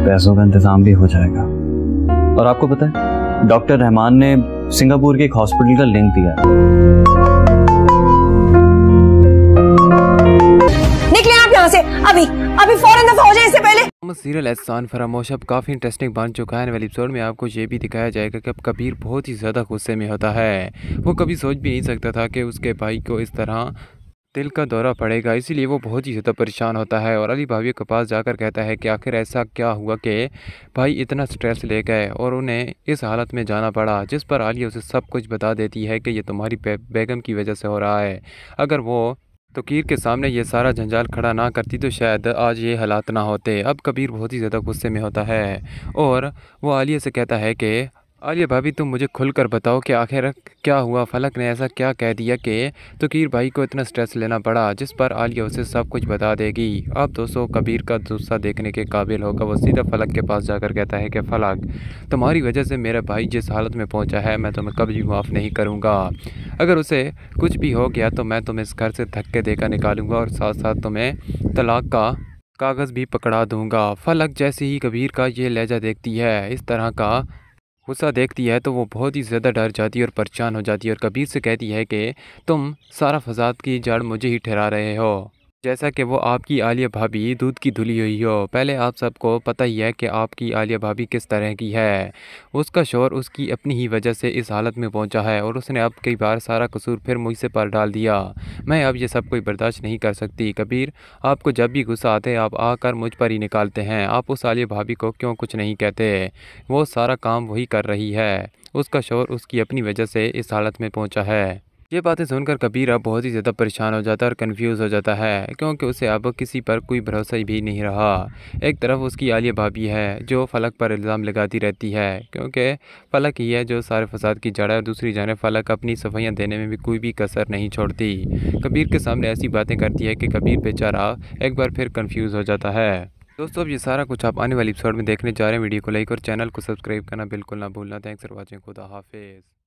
पैसों का इंतजाम भी हो जाएगा। और आपको पता है, डॉक्टर रहमान ने सिंगापुर के एक हॉस्पिटल का लिंक दिया है। निकले आप यहाँ से अभी अभी, फौरन दफा हो जाए इससे पहले। सीरियल एहसान फरामोश अब काफ़ी इंटरेस्टिंग बन चुका है। आने वाले एपिसोड में आपको ये भी दिखाया जाएगा कि अब कबीर बहुत ही ज़्यादा गुस्से में होता है। वो कभी सोच भी नहीं सकता था कि उसके भाई को इस तरह दिल का दौरा पड़ेगा, इसीलिए वो बहुत ही ज़्यादा परेशान होता है और अली भाभी के पास जाकर कहता है कि आखिर ऐसा क्या हुआ कि भाई इतना स्ट्रेस ले गए और उन्हें इस हालत में जाना पड़ा। जिस पर आलिया उसे सब कुछ बता देती है कि ये तुम्हारी बेगम की वजह से हो रहा है। अगर वो तोकीर के सामने ये सारा जंजाल खड़ा ना करती तो शायद आज ये हालात ना होते। अब कबीर बहुत ही ज़्यादा गुस्से में होता है और वो आलिया से कहता है कि आलिया भाभी तुम मुझे खुलकर बताओ कि आखिर क्या हुआ, फलक ने ऐसा क्या कह दिया कि तोकीर भाई को इतना स्ट्रेस लेना पड़ा। जिस पर आलिया उसे सब कुछ बता देगी। अब दोस्तों कबीर का गुस्सा देखने के काबिल होगा। वो सीधा फलक के पास जाकर कहता है कि फलक, तुम्हारी वजह से मेरा भाई जिस हालत में पहुंचा है मैं तुम्हें कभी माफ़ नहीं करूंगा। अगर उसे कुछ भी हो गया तो मैं तुम्हें इस घर से धक्के देकर निकालूंगा और साथ साथ तुम्हें तलाक का कागज़ भी पकड़ा दूंगा। फलक जैसे ही कबीर का ये लहजा देखती है, इस तरह का गुस्सा देखती है, तो वो बहुत ही ज़्यादा डर जाती है और परेशान हो जाती है और कबीर से कहती है कि तुम सारा फसाद की जड़ मुझे ही ठहरा रहे हो, जैसा कि वो आपकी आलिया भाभी दूध की धुली हुई हो। पहले आप सबको पता ही है कि आपकी आलिया भाभी किस तरह की है। उसका शौहर उसकी अपनी ही वजह से इस हालत में पहुंचा है और उसने अब कई बार सारा कसूर फिर मुझसे पर डाल दिया। मैं अब ये सब कोई बर्दाश्त नहीं कर सकती। कबीर, आपको जब भी गुस्सा आते आप आकर मुझ पर ही निकालते हैं। आप उस आलिया भाभी को क्यों कुछ नहीं कहते? वो सारा काम वही कर रही है। उसका शौहर उसकी अपनी वजह से इस हालत में पहुँचा है। ये बातें सुनकर कबीर अब बहुत ही ज़्यादा परेशान हो जाता है और कंफ्यूज हो जाता है, क्योंकि उसे अब किसी पर कोई भरोसा भी नहीं रहा। एक तरफ उसकी आलिया भाभी है जो फलक पर इल्ज़ाम लगाती रहती है, क्योंकि फलक ही है जो सारे फसाद की जड़ है, और दूसरी जाने फलक अपनी सफाइयाँ देने में भी कोई भी कसर नहीं छोड़ती। कबीर के सामने ऐसी बातें करती है कि कबीर बेचारा एक बार फिर कन्फ्यूज़ हो जाता है। दोस्तों अब ये सारा कुछ आप आने वाली एपिसोड में देखने जा रहे हैं। वीडियो को लाइक और चैनल को सब्सक्राइब करना बिल्कुल ना भूलना। Thanks for watching. खुदा हाफिज़।